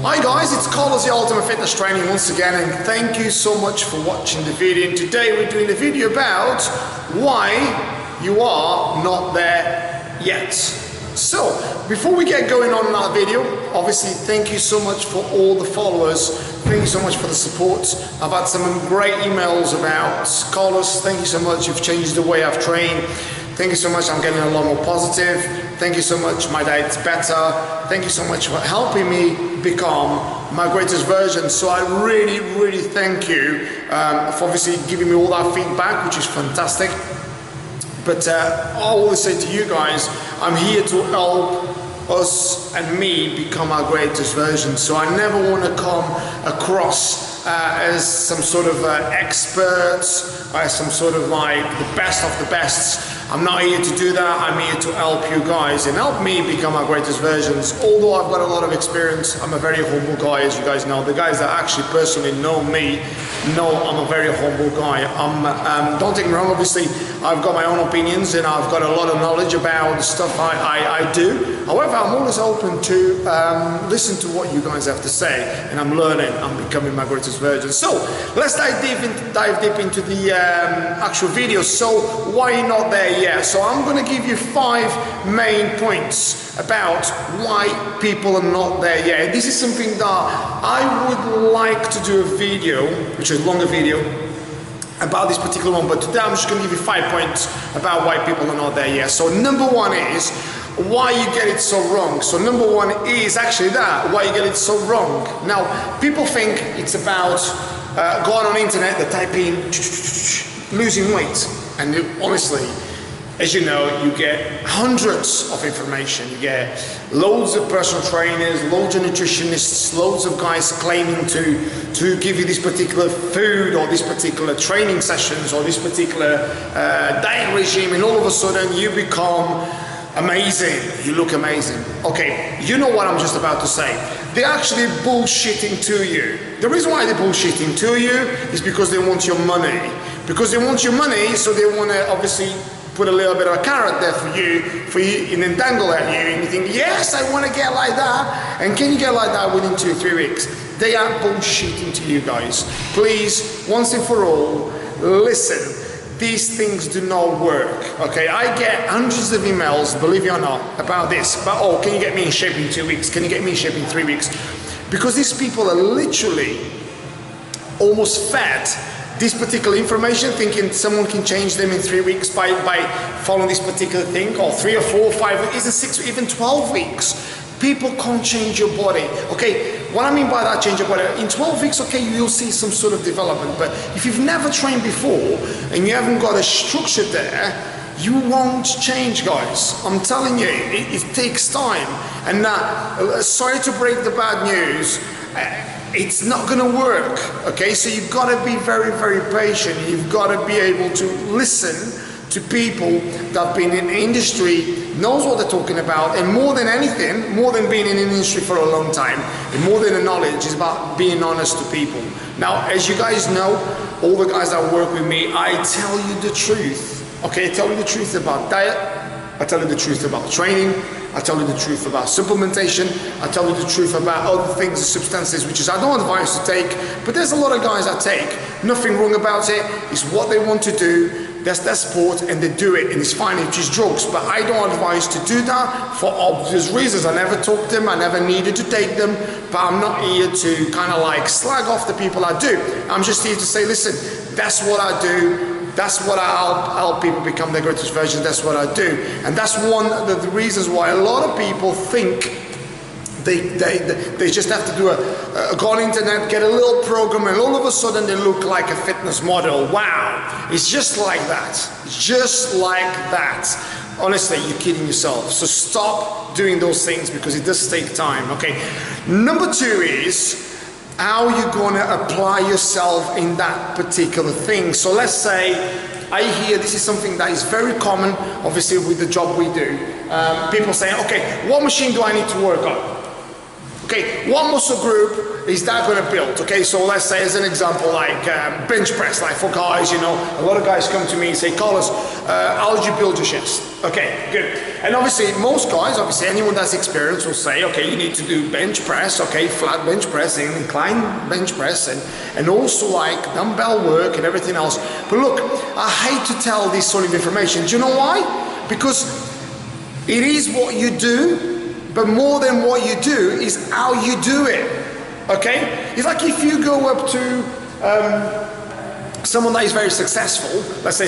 Hi guys, it's Carlos, the Ultimate Fitness Training once again, and thank you so much for watching the video. And today we're doing a video about why you are not there yet. So, before we get going on in our video, obviously thank you so much for all the followers. Thank you so much for the support. I've had some great emails about Carlos. Thank you so much. You've changed the way I've trained. Thank you so much. I'm getting a lot more positive. Thank you so much. My diet's better. Thank you so much for helping me become my greatest version. So I really thank you for obviously giving me all that feedback, which is fantastic. But I always say to you guys, I'm here to help us and me become our greatest version. So I never want to come across as some sort of expert, as some sort of like the best of the best. I'm not here to do that. I'm here to help you guys and help me become our greatest versions. Although I've got a lot of experience, I'm a very humble guy, as you guys know. The guys that actually personally know me know I'm a very humble guy. Don't take me wrong, obviously I've got my own opinions and I've got a lot of knowledge about the stuff I do. However, I'm always open to listen to what you guys have to say, and I'm learning, I'm becoming my greatest version. So let's dive deep into the actual video. So why are you not there yet? So I'm going to give you 5 main points about why people are not there yet. This is something that I would like to do a video, which is a longer video, about this particular one, but today I'm just going to give you 5 points about why people are not there yet. So number 1 is why you get it so wrong. So number 1 is actually that, why you get it so wrong. Now, people think it's about going on the internet, they type in losing weight, and honestly, as you know, you get hundreds of information. You get loads of personal trainers, loads of nutritionists, loads of guys claiming to give you this particular food or this particular training sessions or this particular diet regime, and all of a sudden you become amazing. You look amazing. Okay, you know what I'm just about to say. They're actually bullshitting to you. The reason why they're bullshitting to you is because they want your money. Because they want your money, so they want to obviously put a little bit of a carrot there for you, and then dangle at you, and you think, yes, I want to get like that. And can you get like that within 2-3 weeks? They are bullshitting to you guys. Please, once and for all, listen. These things do not work, okay? I get hundreds of emails, believe it or not, about this. But, oh, can you get me in shape in 2 weeks? Can you get me in shape in 3 weeks? Because these people are literally almost fed this particular information, thinking someone can change them in 3 weeks by following this particular thing, or 3 or 4 or 5, even 6, even 12 weeks. People can't change your body. Okay, what I mean by that, change your body, in 12 weeks, okay, you'll see some sort of development, but if you've never trained before and you haven't got a structure there, you won't change, guys. I'm telling you, it takes time. And sorry to break the bad news, it's not gonna work, okay? So you've gotta be very patient. You've gotta be able to listen to people that have been in the industry, knows what they're talking about, and more than anything, more than being in the industry for a long time, and more than the knowledge, is about being honest to people. Now, as you guys know, all the guys that work with me, I tell you the truth, okay? I tell you the truth about diet, I tell you the truth about training, I tell you the truth about supplementation, I tell you the truth about other things, substances, which is I don't advise to take, but there's a lot of guys that take. Nothing wrong about it, it's what they want to do, that's their sport, and they do it, and it's fine, it's just drugs. But I don't advise to do that for obvious reasons. I never took them, I never needed to take them, but I'm not here to kind of like slag off the people I do. I'm just here to say, listen, that's what I do. That's what I help people become their greatest version. That's what I do. And that's one of the reasons why a lot of people think they just have to do go on the internet, get a little program, and all of a sudden they look like a fitness model. Wow, it's just like that. It's just like that. Honestly, you're kidding yourself. So stop doing those things, because it does take time, okay? Number 2 is how you're going to apply yourself in that particular thing. So let's say I hear this is something that is very common, obviously, with the job we do. People saying, okay, what machine do I need to work on? Okay, what muscle group is that going to build? Okay, so let's say as an example, like bench press, like for guys, you know, a lot of guys come to me and say, Carlos, how did you build your chest? Okay, good. And obviously most guys, obviously anyone that's experienced will say, okay, you need to do bench press, okay, flat bench press and incline bench press and also like dumbbell work and everything else. But look, I hate to tell this sort of information. Do you know why? Because it is what you do, but more than what you do is how you do it, okay? It's like if you go up to someone that is very successful, let's say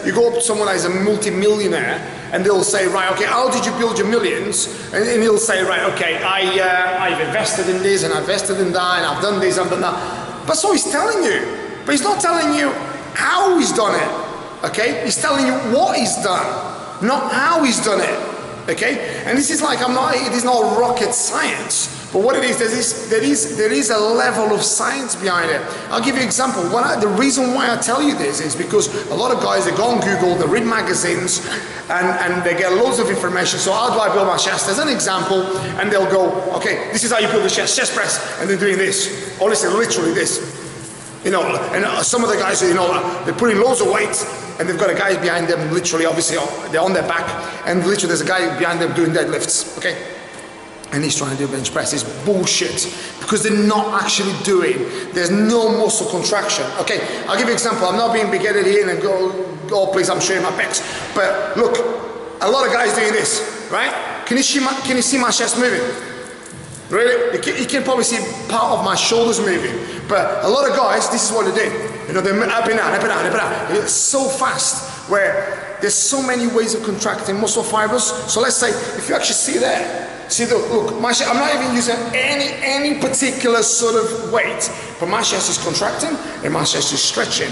you go up to someone that is a multi-millionaire and they'll say, right, okay, how did you build your millions? And he'll say, right, okay, I've invested in this and I've invested in that and I've done this, I've done that. But so he's telling you, but he's not telling you how he's done it, okay? He's telling you what he's done, not how he's done it, okay? And this is like, it is not rocket science. But what it is, there is a level of science behind it. I'll give you an example. The reason why I tell you this is because a lot of guys, they go on Google, they read magazines, and they get loads of information. So how do I build my chest? As an example, and they'll go, okay, this is how you build the chest press, and they're doing this. Honestly, literally this. You know, and some of the guys, you know, they're putting loads of weight, and they've got a guy behind them, literally, obviously, they're on their back, and literally there's a guy behind them doing deadlifts, okay? And he's trying to do a bench press. It's bullshit because they're not actually doing. There's no muscle contraction. Okay, I'll give you an example. I'm not being big-headed here and go, oh please, I'm showing my pecs. But look, a lot of guys doing this, right? Can you see my chest moving? Really? You can probably see part of my shoulders moving. But a lot of guys, this is what they do. You know, they're up and down, up and down, up and down. It's so fast where there's so many ways of contracting muscle fibers. So let's say, if you actually see there, see, look, I'm not even using any particular sort of weight, but my chest is contracting and my chest is stretching.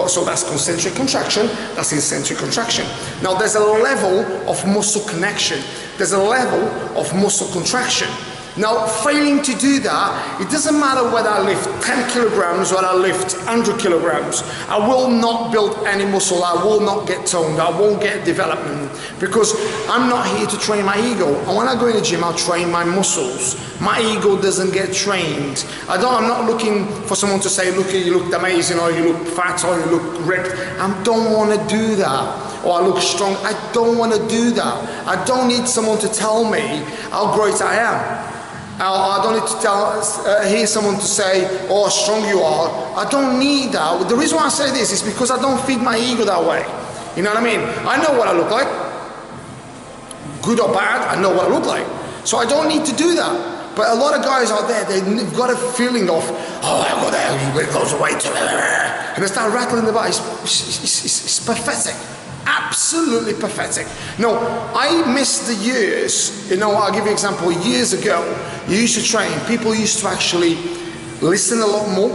So that's concentric contraction, that's eccentric contraction. Now there's a level of muscle connection, there's a level of muscle contraction. Now, failing to do that, it doesn't matter whether I lift 10 kilograms or I lift 100 kilograms. I will not build any muscle, I will not get toned, I won't get development because I'm not here to train my ego. And when I go in the gym, I'll train my muscles. My ego doesn't get trained. I'm not looking for someone to say, look, you look amazing, or you look fat, or you look ripped. I don't want to do that. Or I look strong. I don't want to do that. I don't need someone to tell me how great I am. I don't need to hear someone to say, oh, how strong you are. I don't need that. The reason why I say this is because I don't feed my ego that way. You know what I mean? I know what I look like. Good or bad, I know what I look like. So I don't need to do that. But a lot of guys out there, they've got a feeling of, oh, I go there, it goes away, and they start rattling the bar. It's pathetic. Absolutely pathetic. No, I miss the years, you know, I'll give you an example. Years ago, you used to train, people used to actually listen a lot more.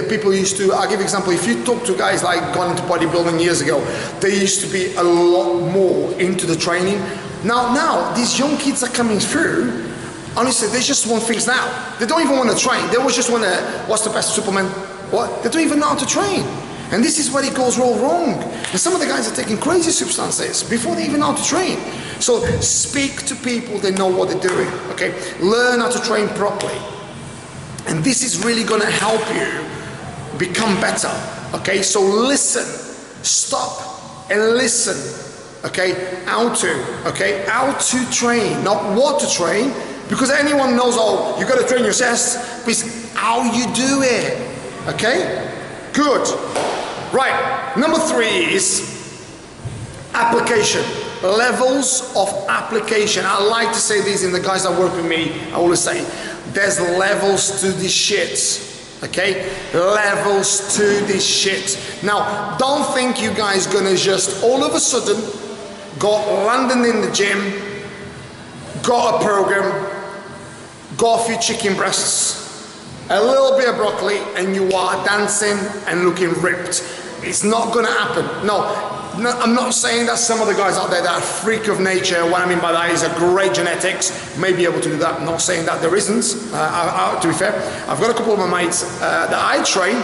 People used to, I'll give you an example, if you talk to guys like gone into bodybuilding years ago, they used to be a lot more into the training. Now, these young kids are coming through, honestly, they just want things now. They don't even want to train. They always just want to, what's the best supplement? What? They don't even know how to train. And this is where it goes all wrong. And some of the guys are taking crazy substances before they even know how to train. So speak to people that know what they're doing, okay? Learn how to train properly. And this is really gonna help you become better, okay? So listen, stop and listen, okay? How to train, not what to train, because anyone knows, oh, you gotta train your chest, but it's how you do it, okay? Good. Right, number 3 is application. Levels of application. I like to say this, and the guys that work with me, I always say, there's levels to this shit. Okay? Levels to this shit. Now, don't think you guys gonna just all of a sudden go landing in the gym, got a program, got a few chicken breasts, a little bit of broccoli, and you are dancing and looking ripped. It's not gonna happen. No, I'm not saying that some of the guys out there that are freak of nature, what I mean by that is a great genetics, may be able to do that. I'm not saying that there isn't, to be fair. I've got a couple of my mates that I train,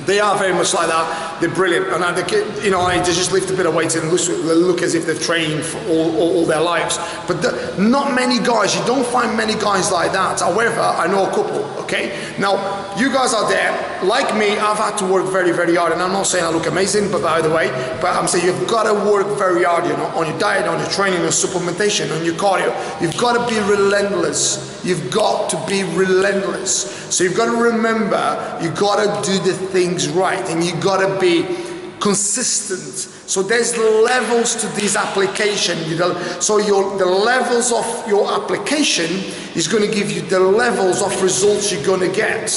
they are very much like that, they're brilliant, and they just lift a bit of weight and look as if they've trained for all their lives. But not many guys, you don't find many guys like that. However, I know a couple, okay? Now, you guys are there, like me, I've had to work very, very hard, and I'm not saying I look amazing, but by the way, but I'm saying you've got to work very hard, on your diet, on your training, on supplementation, on your cardio. You've got to be relentless. You've got to be relentless. So you've got to remember, you've got to do the things right, and you've got to be consistent. So there's levels to this application. So the levels of your application is going to give you the levels of results you're going to get.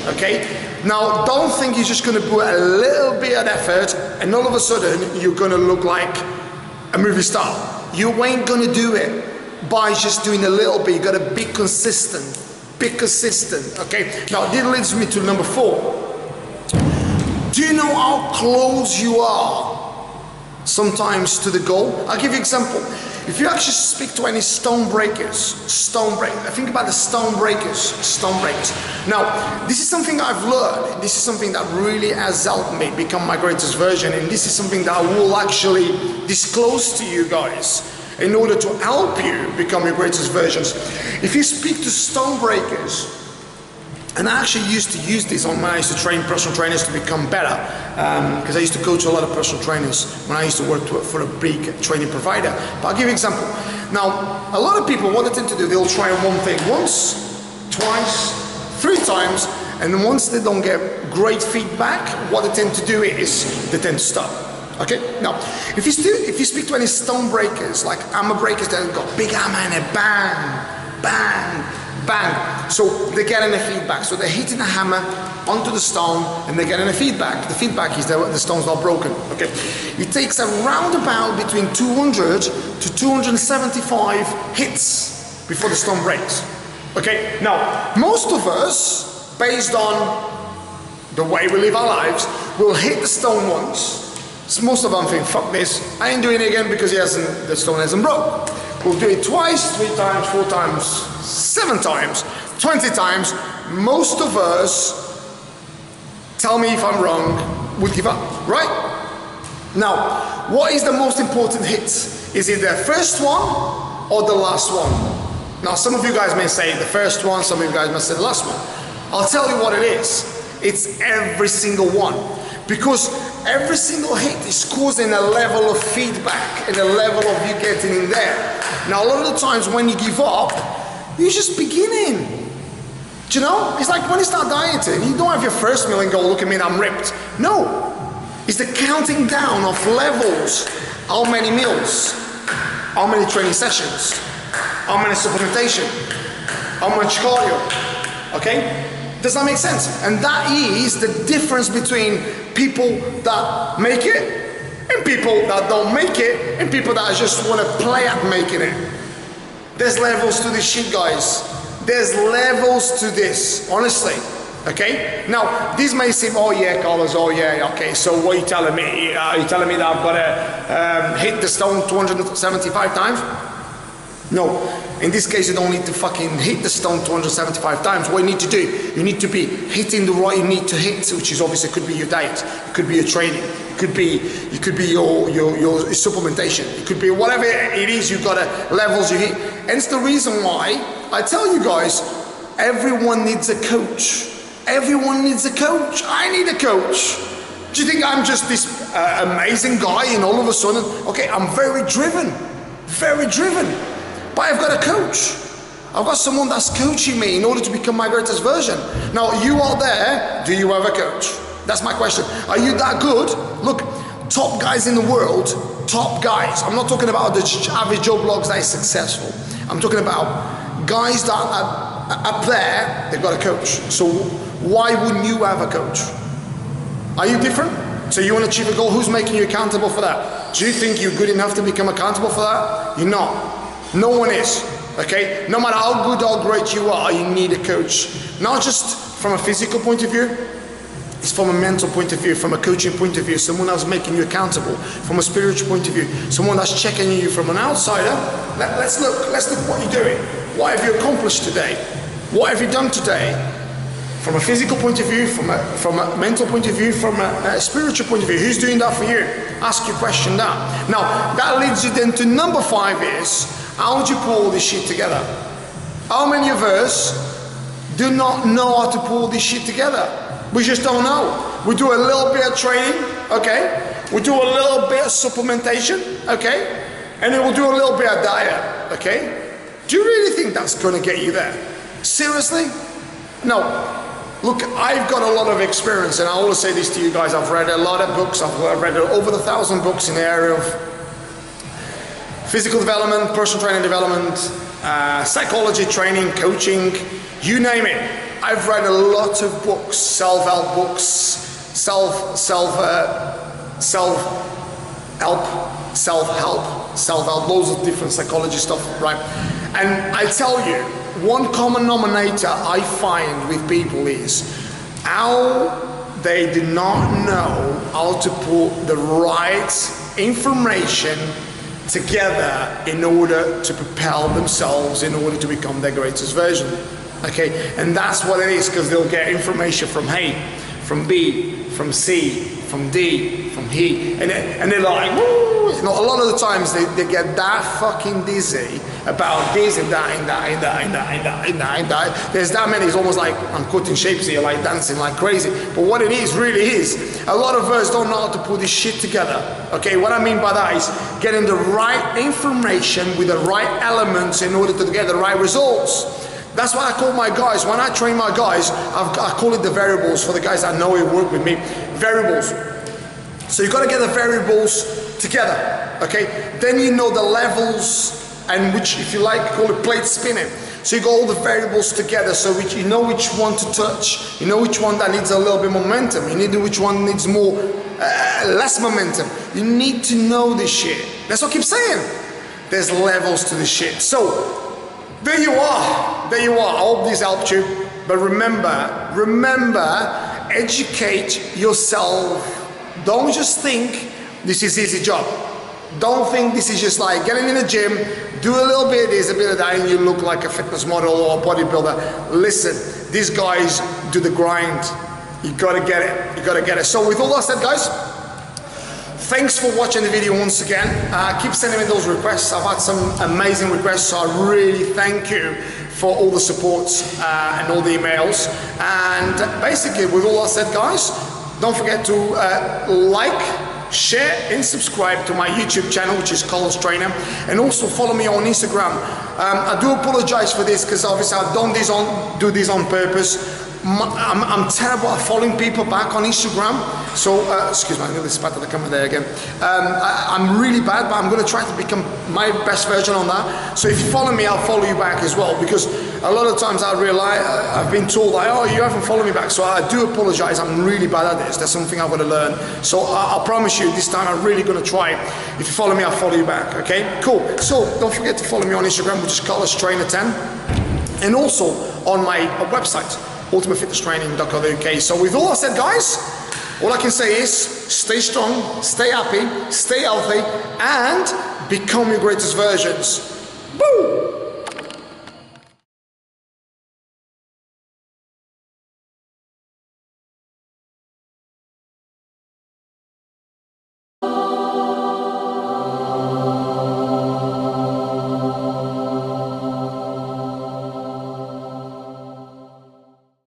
Okay? Now, don't think you're just going to put a little bit of effort and all of a sudden you're going to look like a movie star. You ain't going to do it by just doing a little bit. You got to be consistent. Be consistent. Okay? Now, this leads me to number 4. Do you know how close you are sometimes to the goal? I'll give you an example. If you actually speak to any stone breakers, think about the stone breakers. Now, this is something I've learned. This is something that really has helped me become my greatest version, and this is something that I will actually disclose to you guys in order to help you become your greatest versions. If you speak to stone breakers, and I actually used to use this when I used to train personal trainers to become better, because I used to coach a lot of personal trainers when I used to work for a big training provider. But I'll give you an example. Now, a lot of people, what they tend to do, they'll try one thing once, twice, 3 times, and once they don't get great feedback, what they tend to do is they tend to stop. Okay? Now, if you speak to any stone breakers, like hammer breakers that have got big hammer and a bang, bang, bang. So they're getting a feedback. So they're hitting the hammer onto the stone and they're getting a feedback. The feedback is that the stone's not broken. Okay. It takes around about between 200 to 275 hits before the stone breaks. Okay. Now, most of us, based on the way we live our lives, will hit the stone once. So most of them think, fuck this, I ain't doing it again because the stone hasn't broke. We'll do it twice, 3 times, 4 times, 7 times, 20 times. Most of us, tell me if I'm wrong, would give up, right? Now, what is the most important hit? Is it the first one or the last one? Now, some of you guys may say the first one, some of you guys may say the last one. I'll tell you what it is. It's every single one. Because every single hit is causing a level of feedback and a level of you getting in there. Now, a lot of the times when you give up, you're just beginning. Do you know? It's like when you start dieting, you don't have your first meal and go, look at me, I'm ripped. No. It's the counting down of levels. How many meals? How many training sessions? How many supplementation? How much cardio? Okay? Does that make sense? And that is the difference between people that make it and people that don't make it and people that just want to play at making it. There's levels to this shit, guys. There's levels to this, honestly. Okay? Now, this may seem, oh yeah, Carlos, oh yeah, okay, so what are you telling me? Are you telling me that I've got to hit the stone 275 times? No. In this case, you don't need to fucking hit the stone 275 times. What you need to do, you need to be hitting the right you need to hit, which is obviously could be your diet, it could be your training, it could be your supplementation, it could be whatever it is. You've got levels you hit, and it's the reason why I tell you guys, everyone needs a coach. Everyone needs a coach. I need a coach. Do you think I'm just this amazing guy and all of a sudden, okay, I'm very driven, but I've got a coach. I've got someone that's coaching me in order to become my greatest version. Now, you are there, do you have a coach? That's my question. Are you that good? Look, top guys in the world, top guys. I'm not talking about the average Joe Blogs that is successful. I'm talking about guys that are up there, they've got a coach. So why wouldn't you have a coach? Are you different? So you want to achieve a goal, who's making you accountable for that? Do you think you're good enough to become accountable for that? You're not. No one is, okay? No matter how good or great you are, you need a coach. Not just from a physical point of view, it's from a mental point of view, from a coaching point of view, someone that's making you accountable, from a spiritual point of view, someone that's checking you from an outsider. Let's look what you're doing. What have you accomplished today? What have you done today? From a physical point of view, from a mental point of view, from a spiritual point of view. Who's doing that for you? Ask your question now. Now, that leads you then to number 5 is, how would you pull all this shit together? How many of us do not know how to pull this shit together? We just don't know. We do a little bit of training, okay? We do a little bit of supplementation, okay? And then we'll do a little bit of diet, okay? Do you really think that's gonna get you there? Seriously? No. Look, I've got a lot of experience, and I always say this to you guys. I've read a lot of books. I've read over 1,000 books in the area of physical development, personal training development, psychology training, coaching, you name it. I've read a lot of books, self-help books, self-help, loads of different psychology stuff, right? And I tell you, one common denominator I find with people is how they do not know how to put the right information together in order to propel themselves, in order to become their greatest version. Okay, and that's what it is, because they'll get information from A, from B, from C, from D, from E, and they're like, woo! You know, a lot of the times they get that fucking dizzy about this and that and that and that and that and that and that and that. There's that many. It's almost like I'm cutting shapes here, like dancing like crazy. But what it is, really is, a lot of us don't know how to put this shit together. Okay, what I mean by that is getting the right information with the right elements in order to get the right results. That's why I call my guys, when I train my guys, I call it the variables. For the guys that know who work with me, variables. So you've got to get the variables together, okay? Then you know the levels, and which, if you like, call it plate spinning. So you got all the variables together, so you know which one to touch, you know which one that needs a little bit momentum, you know which one needs more, less momentum. You need to know this shit. That's what I keep saying. There's levels to this shit. So, there you are, there you are. I hope this helped you. But remember, educate yourself. Don't just think this is easy job. Don't think this is just like getting in the gym, do a little bit of this, a bit of that, and you look like a fitness model or a bodybuilder. Listen, these guys do the grind. You gotta get it, you gotta get it. So with all that said, guys, thanks for watching the video once again. Keep sending me those requests. I've had some amazing requests, so I really thank you for all the supports and all the emails. And basically, with all that said, guys, don't forget to like, share and subscribe to my YouTube channel, which is Colin's Trainer, and also follow me on Instagram. I do apologize for this, because obviously I don't do this on purpose. I'm terrible at following people back on Instagram, so excuse me, I nearly spat at the camera there again. I'm really bad, but I'm going to try to become my best version on that. So if you follow me, I'll follow you back as well, because a lot of times I realize I've been told like, oh, you haven't followed me back, so I do apologize. I'm really bad at this. That's something I've got to learn. So I'll promise you this time I'm really going to try. If you follow me, I'll follow you back. Okay, cool. So don't forget to follow me on Instagram, which is ColinTrainer10, and also on my website, ultimatefitnesstraining.co.uk. So with all I said, guys, all I can say is stay strong, stay happy, stay healthy, and become your greatest versions. Boom!